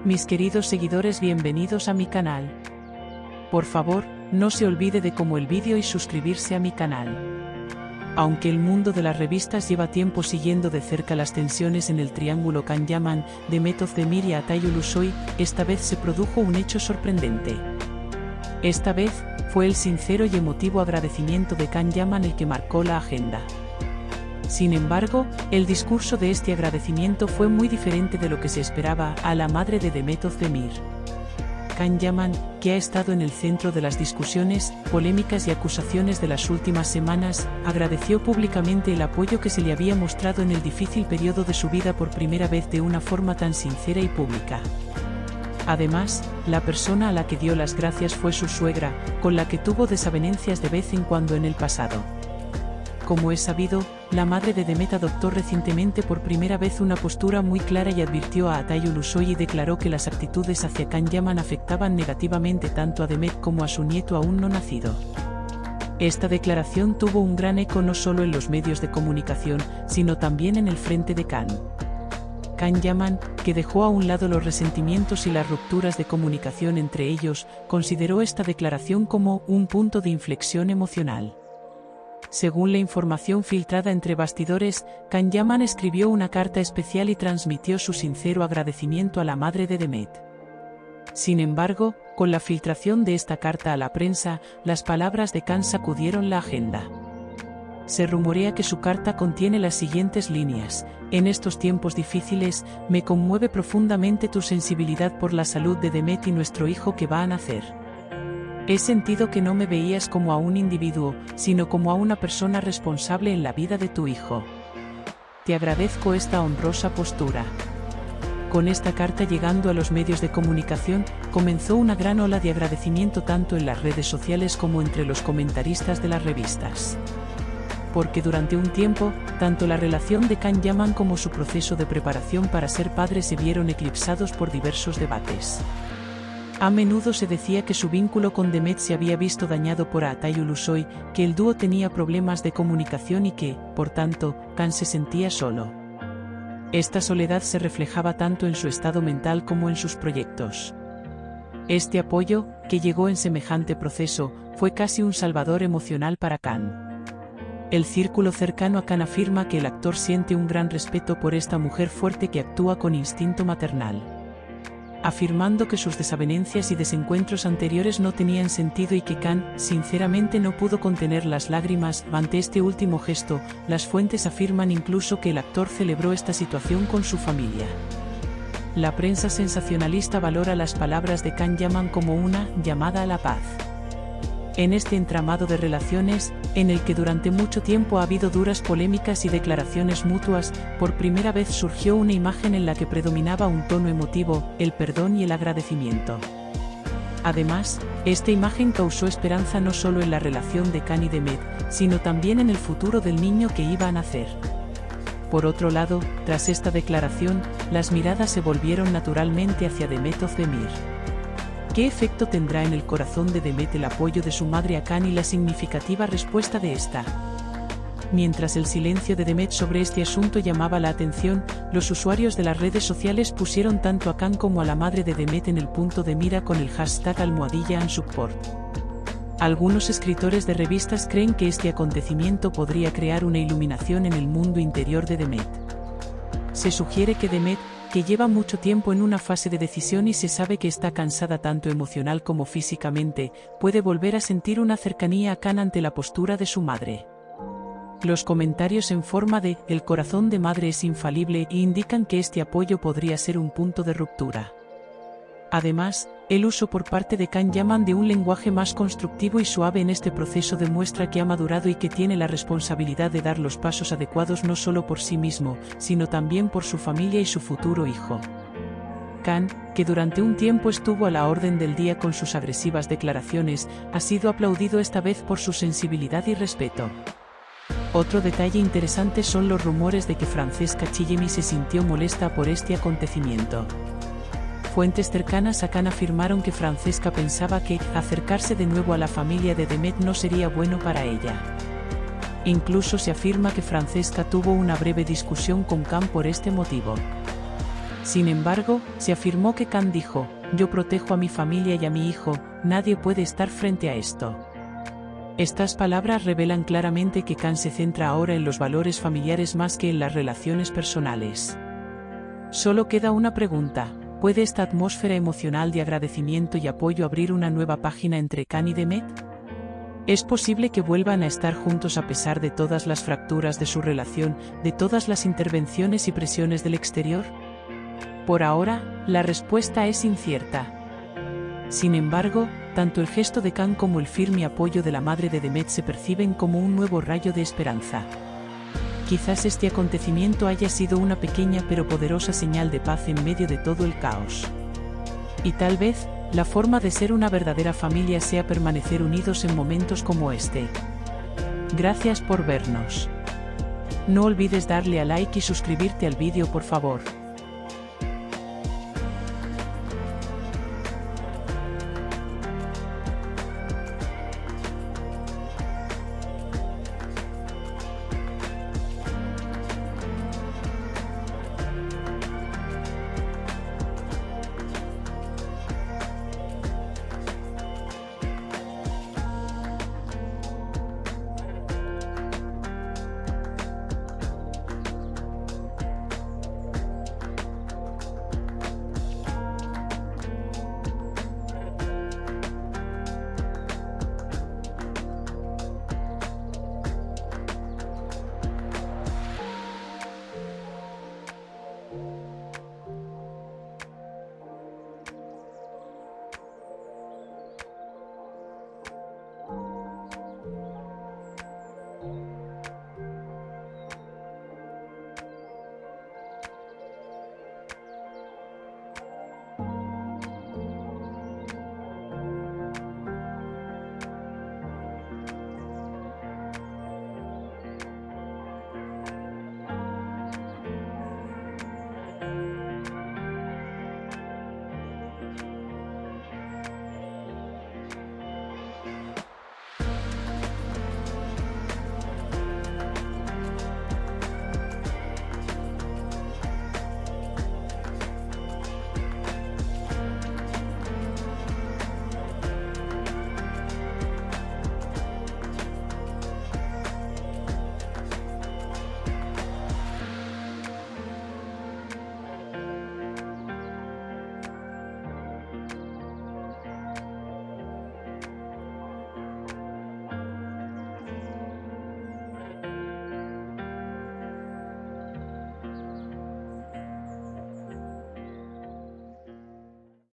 Mis queridos seguidores, bienvenidos a mi canal. Por favor, no se olvide de como el vídeo y suscribirse a mi canal. Aunque el mundo de las revistas lleva tiempo siguiendo de cerca las tensiones en el triángulo Can Yaman, Demet Özdemir y Atay Ulusoy, esta vez se produjo un hecho sorprendente. Esta vez, fue el sincero y emotivo agradecimiento de Can Yaman el que marcó la agenda. Sin embargo, el discurso de este agradecimiento fue muy diferente de lo que se esperaba a la madre de Demet Özdemir. Can Yaman, que ha estado en el centro de las discusiones, polémicas y acusaciones de las últimas semanas, agradeció públicamente el apoyo que se le había mostrado en el difícil periodo de su vida por primera vez de una forma tan sincera y pública. Además, la persona a la que dio las gracias fue su suegra, con la que tuvo desavenencias de vez en cuando en el pasado. Como es sabido, la madre de Demet adoptó recientemente por primera vez una postura muy clara y advirtió a Atay Ulusoy y declaró que las actitudes hacia Can Yaman afectaban negativamente tanto a Demet como a su nieto aún no nacido. Esta declaración tuvo un gran eco no solo en los medios de comunicación, sino también en el frente de Can. Can Yaman, que dejó a un lado los resentimientos y las rupturas de comunicación entre ellos, consideró esta declaración como un punto de inflexión emocional. Según la información filtrada entre bastidores, Can Yaman escribió una carta especial y transmitió su sincero agradecimiento a la madre de Demet. Sin embargo, con la filtración de esta carta a la prensa, las palabras de Can sacudieron la agenda. Se rumorea que su carta contiene las siguientes líneas: en estos tiempos difíciles, me conmueve profundamente tu sensibilidad por la salud de Demet y nuestro hijo que va a nacer. He sentido que no me veías como a un individuo, sino como a una persona responsable en la vida de tu hijo. Te agradezco esta honrosa postura. Con esta carta llegando a los medios de comunicación, comenzó una gran ola de agradecimiento tanto en las redes sociales como entre los comentaristas de las revistas. Porque durante un tiempo, tanto la relación de Can Yaman como su proceso de preparación para ser padre se vieron eclipsados por diversos debates. A menudo se decía que su vínculo con Demet se había visto dañado por Atay Ulusoy, que el dúo tenía problemas de comunicación y que, por tanto, Can se sentía solo. Esta soledad se reflejaba tanto en su estado mental como en sus proyectos. Este apoyo, que llegó en semejante proceso, fue casi un salvador emocional para Can. El círculo cercano a Can afirma que el actor siente un gran respeto por esta mujer fuerte que actúa con instinto maternal, afirmando que sus desavenencias y desencuentros anteriores no tenían sentido y que Can, sinceramente, no pudo contener las lágrimas ante este último gesto. Las fuentes afirman incluso que el actor celebró esta situación con su familia. La prensa sensacionalista valora las palabras de Can Yaman como una llamada a la paz. En este entramado de relaciones, en el que durante mucho tiempo ha habido duras polémicas y declaraciones mutuas, por primera vez surgió una imagen en la que predominaba un tono emotivo, el perdón y el agradecimiento. Además, esta imagen causó esperanza no solo en la relación de Can y Demet, sino también en el futuro del niño que iba a nacer. Por otro lado, tras esta declaración, las miradas se volvieron naturalmente hacia Demet Özdemir. ¿Qué efecto tendrá en el corazón de Demet el apoyo de su madre a Can y la significativa respuesta de esta? Mientras el silencio de Demet sobre este asunto llamaba la atención, los usuarios de las redes sociales pusieron tanto a Can como a la madre de Demet en el punto de mira con el hashtag #AnSupport. Algunos escritores de revistas creen que este acontecimiento podría crear una iluminación en el mundo interior de Demet. Se sugiere que Demet, que lleva mucho tiempo en una fase de decisión y se sabe que está cansada tanto emocional como físicamente, puede volver a sentir una cercanía a Can ante la postura de su madre. Los comentarios en forma de "el corazón de madre es infalible" indican que este apoyo podría ser un punto de ruptura. Además, el uso por parte de Can Yaman de un lenguaje más constructivo y suave en este proceso demuestra que ha madurado y que tiene la responsabilidad de dar los pasos adecuados no solo por sí mismo, sino también por su familia y su futuro hijo. Can, que durante un tiempo estuvo a la orden del día con sus agresivas declaraciones, ha sido aplaudido esta vez por su sensibilidad y respeto. Otro detalle interesante son los rumores de que Francesca Chillemi se sintió molesta por este acontecimiento. Fuentes cercanas a Can afirmaron que Francesca pensaba que acercarse de nuevo a la familia de Demet no sería bueno para ella. Incluso se afirma que Francesca tuvo una breve discusión con Can por este motivo. Sin embargo, se afirmó que Khan dijo: "Yo protejo a mi familia y a mi hijo, nadie puede estar frente a esto". Estas palabras revelan claramente que Khan se centra ahora en los valores familiares más que en las relaciones personales. Solo queda una pregunta: ¿puede esta atmósfera emocional de agradecimiento y apoyo abrir una nueva página entre Khan y Demet? ¿Es posible que vuelvan a estar juntos a pesar de todas las fracturas de su relación, de todas las intervenciones y presiones del exterior? Por ahora, la respuesta es incierta. Sin embargo, tanto el gesto de Khan como el firme apoyo de la madre de Demet se perciben como un nuevo rayo de esperanza. Quizás este acontecimiento haya sido una pequeña pero poderosa señal de paz en medio de todo el caos. Y tal vez, la forma de ser una verdadera familia sea permanecer unidos en momentos como este. Gracias por vernos. No olvides darle a like y suscribirte al vídeo, por favor.